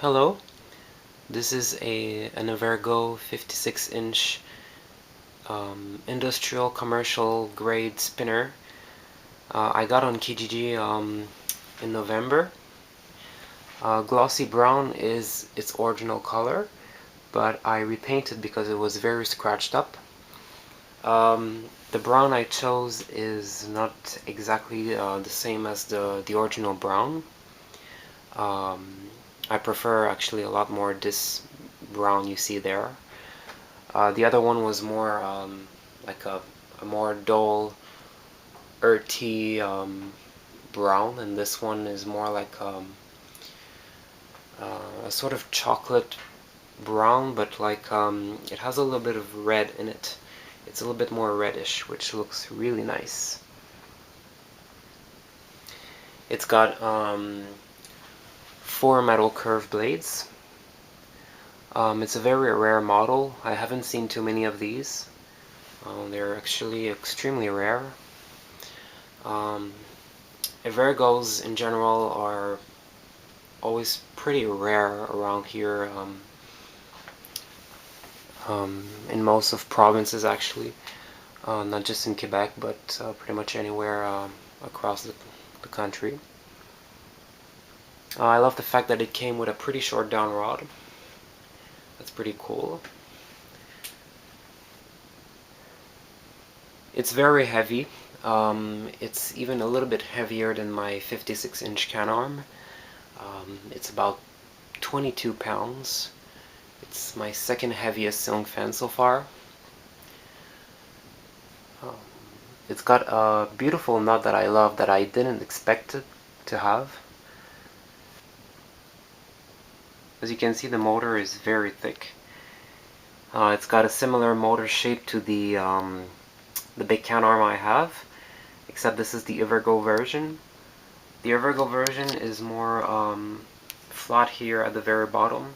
Hello, this is an Evergo 56-inch industrial commercial grade spinner I got on Kijiji in November. Glossy brown is its original color, but I repainted because it was very scratched up. The brown I chose is not exactly the same as the original brown. I prefer actually a lot more this brown you see there. The other one was more like a more dull, earthy brown, and this one is more like a sort of chocolate brown, but like it has a little bit of red in it. It's a little bit more reddish, which looks really nice. It's got 4 metal curved blades. It's a very rare model. I haven't seen too many of these. They're actually extremely rare. Evergos in general are always pretty rare around here, in most of provinces actually, not just in Quebec, but pretty much anywhere across the country. I love the fact that it came with a pretty short down rod. That's pretty cool. It's very heavy. It's even a little bit heavier than my 56-inch can arm. It's about 22 pounds. It's my second heaviest ceiling fan so far. It's got a beautiful nut that I love that I didn't expect it to have. As you can see, the motor is very thick. It's got a similar motor shape to the big can arm I have, except this is the Evergo version. The Evergo version is more flat here at the very bottom.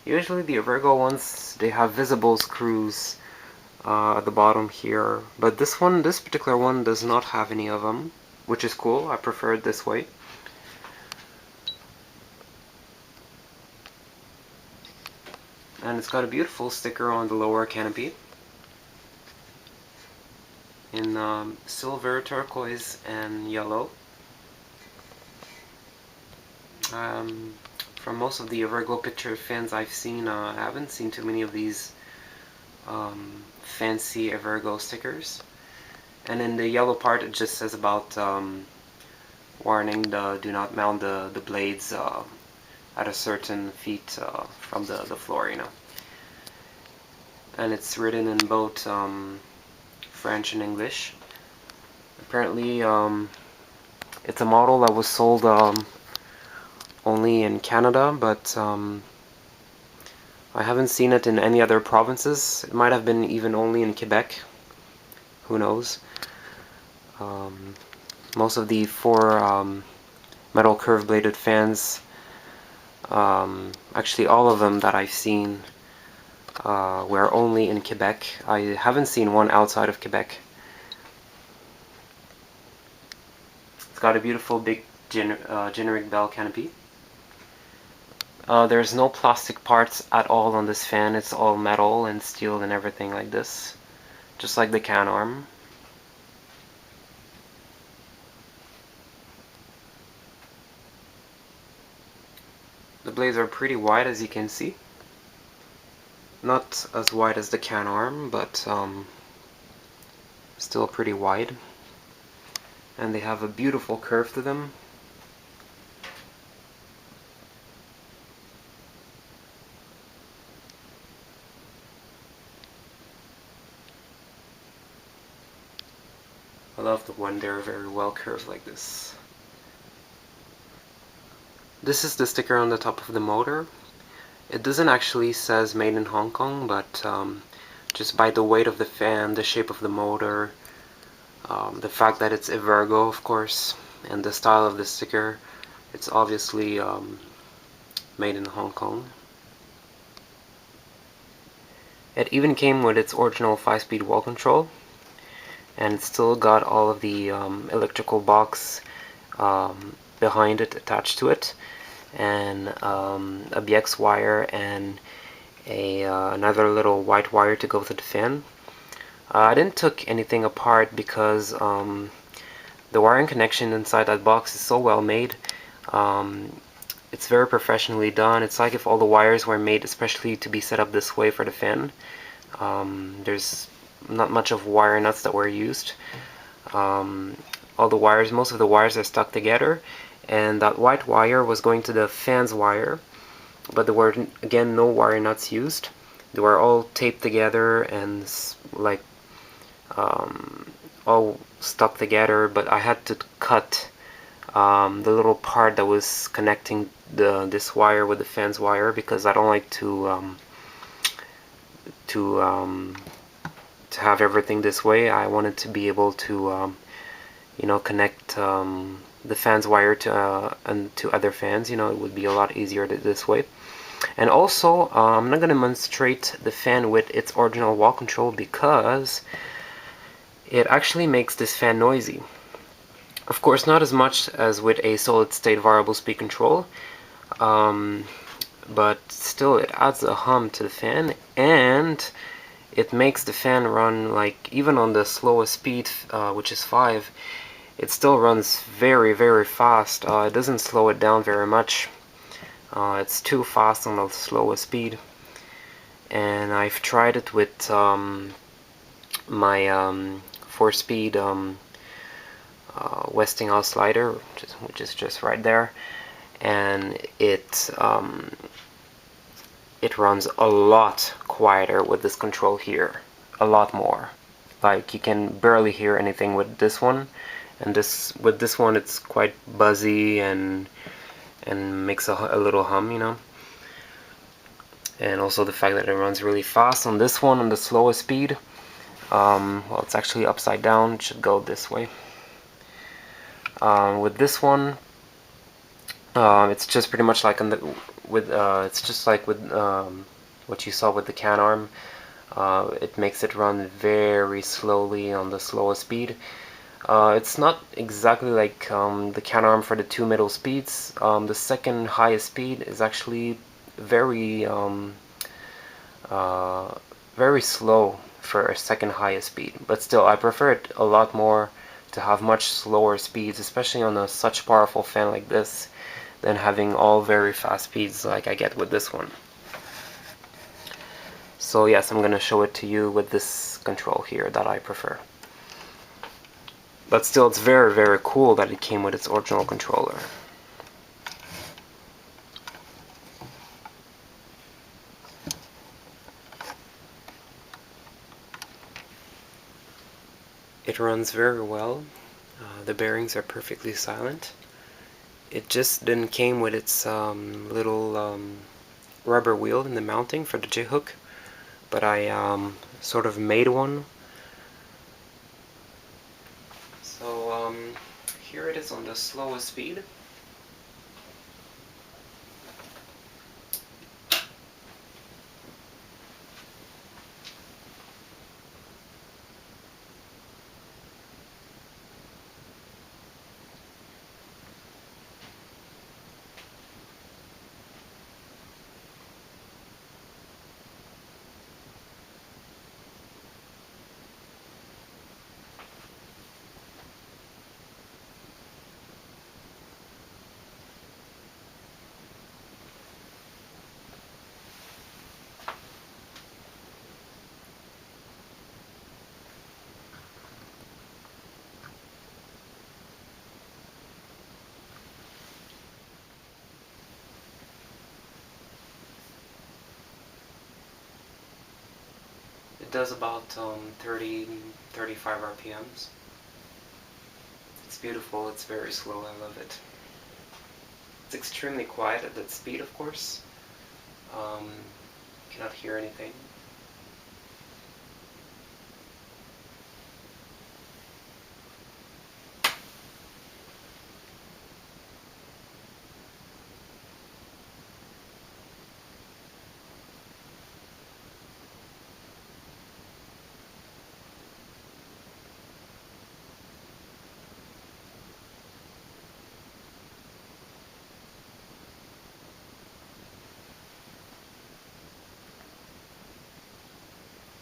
Usually the Evergo ones, they have visible screws at the bottom here, but this particular one does not have any of them, which is cool. I prefer it this way. And it's got a beautiful sticker on the lower canopy in silver, turquoise, and yellow. From most of the Evergo picture fans I've seen, I haven't seen too many of these fancy Evergo stickers. And in the yellow part it just says about warning, do not mount the blades at a certain feet from the floor, you know. And it's written in both French and English. Apparently it's a model that was sold only in Canada, but I haven't seen it in any other provinces. It might have been even only in Quebec. Who knows? Most of the 4 metal curved-bladed fans, actually all of them that I've seen, were only in Quebec. I haven't seen one outside of Quebec. It's got a beautiful big generic bell canopy. There's no plastic parts at all on this fan. It's all metal and steel and everything like this, just like the can arm. The blades are pretty wide, as you can see. Not as wide as the can arm, but still pretty wide. And they have a beautiful curve to them. I love when they're very well curved like this. This is the sticker on the top of the motor. It doesn't actually says made in Hong Kong, but just by the weight of the fan, the shape of the motor, the fact that it's Evergo, of course, and the style of the sticker, it's obviously made in Hong Kong. It even came with its original 5-speed wall control, and it's still got all of the electrical box behind it attached to it, and a BX wire and another little white wire to go to the fan. I didn't took anything apart because the wiring connection inside that box is so well made. It's very professionally done. It's like if all the wires were made especially to be set up this way for the fan. There's not much of wire nuts that were used. All the wires, most of the wires are stuck together, and that white wire was going to the fan's wire, but there were again no wire nuts used. They were all taped together and like all stuck together, but I had to cut the little part that was connecting this wire with the fan's wire, because I don't like to have everything this way. I wanted to be able to you know, connect the fan's wire to and to other fans. You know, it would be a lot easier this way. And also, I'm not going to demonstrate the fan with its original wall control because it actually makes this fan noisy. Of course, not as much as with a solid-state variable speed control, but still it adds a hum to the fan, and it makes the fan run, like, even on the slowest speed, which is 5, it still runs very, very fast. It doesn't slow it down very much. It's too fast on the slowest speed. And I've tried it with my 4-speed Westinghouse slider, which is just right there, and it runs a lot quieter with this control here, a lot more. Like, you can barely hear anything with this one, and with this one it's quite buzzy and makes a little hum, you know. And also the fact that it runs really fast on this one on the slowest speed. Well, it's actually upside down. It should go this way. With this one, it's just pretty much like it's just like with what you saw with the can arm. It makes it run very slowly on the slowest speed. It's not exactly like the can arm for the 2 middle speeds. The second highest speed is actually very very slow for a second highest speed, but still I prefer it a lot more to have much slower speeds, especially on such powerful fan like this, than having all very fast speeds like I get with this one. So yes, I'm gonna show it to you with this control here that I prefer. But still, it's very, very cool that it came with its original controller. It runs very well. The bearings are perfectly silent. It just didn't came with its little rubber wheel in the mounting for the J-hook, but I sort of made one. So here it is on the slowest speed. It does about 35 RPMs. It's beautiful, it's very slow, I love it. It's extremely quiet at that speed, of course. Cannot hear anything.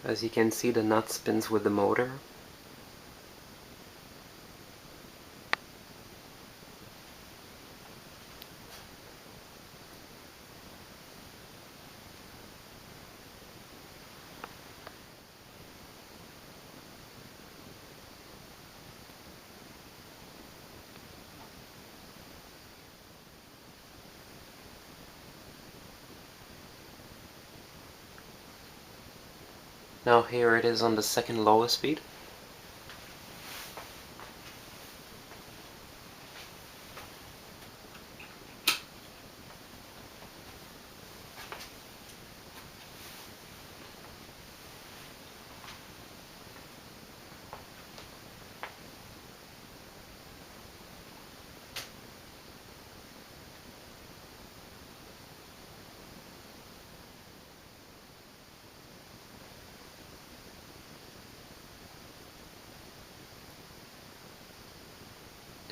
As you can see, the nut spins with the motor. Now here it is on the second lowest speed.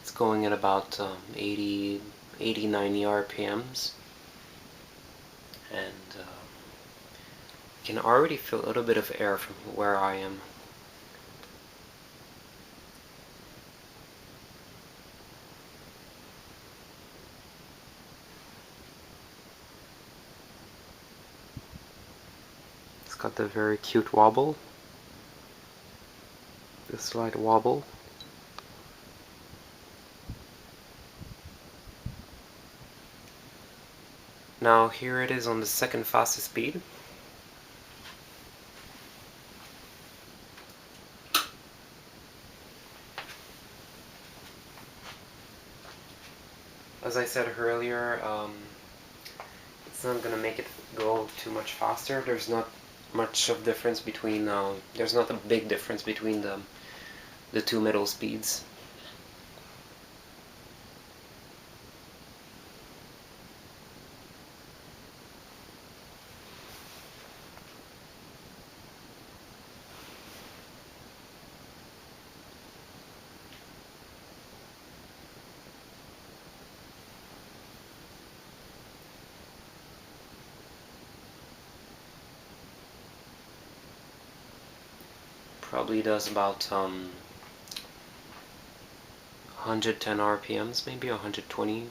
It's going at about 80, 90 RPMs, and you can already feel a little bit of air from where I am. It's got the very cute wobble, the slight wobble. Now here it is on the second fastest speed. As I said earlier, it's not going to make it go too much faster. There's not much of difference between, there's not a big difference between the two middle speeds. Probably does about 110 RPMs, maybe 120.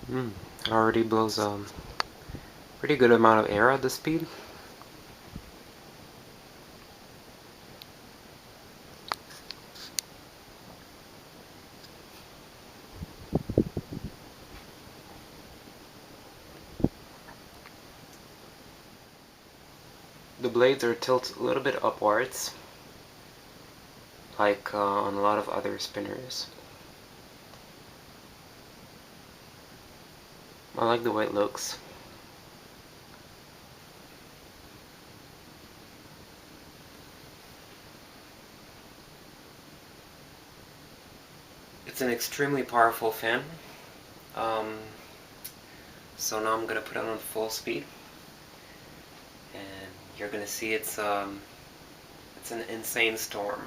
It already blows a pretty good amount of air at this speed. The blades are tilted a little bit upwards, like on a lot of other spinners. I like the way it looks. It's an extremely powerful fan. So now I'm gonna put it on full speed, and you're gonna see it's an insane storm.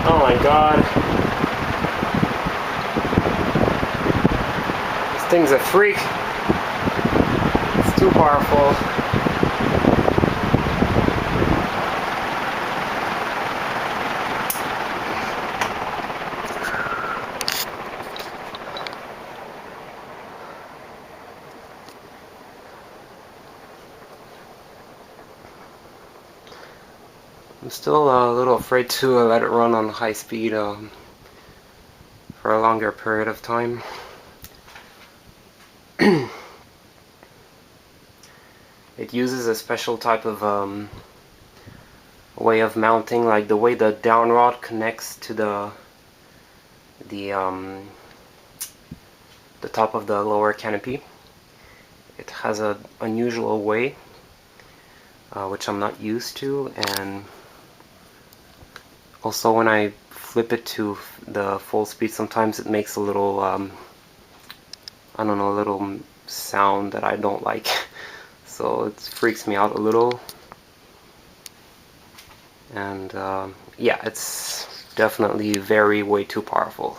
Oh my god. This thing's a freak. It's too powerful. I'm still a little afraid to let it run on high speed for a longer period of time. It uses a special type of way of mounting, like the way the down rod connects to the top of the lower canopy. It has an unusual way, which I'm not used to, and also when I flip it to the full speed, sometimes it makes a little, I don't know, a little sound that I don't like. So it freaks me out a little. And yeah, it's definitely way too powerful.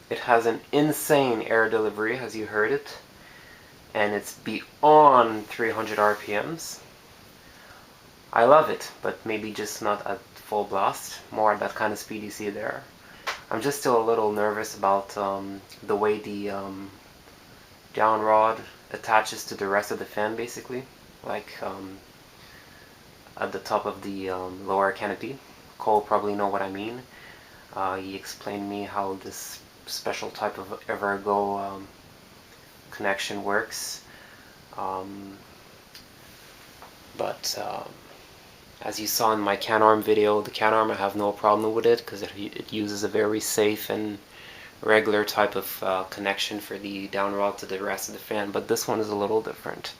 It has an insane air delivery, as you heard it, and it's beyond 300 RPMs. I love it, but maybe just not at full blast, more at that kind of speed you see there. I'm just still a little nervous about the way the down rod attaches to the rest of the fan, basically, like at the top of the lower canopy. Cole probably know what I mean. He explained me how this special type of Evergo connection works. But as you saw in my can arm video, the can arm I have no problem with it because it uses a very safe and regular type of connection for the down rod to the rest of the fan, but this one is a little different.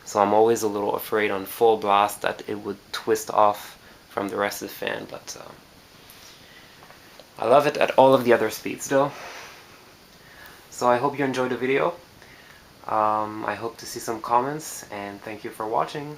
So I'm always a little afraid on full blast that it would twist off from the rest of the fan, but I love it at all of the other speeds though. So I hope you enjoyed the video. I hope to see some comments, and thank you for watching.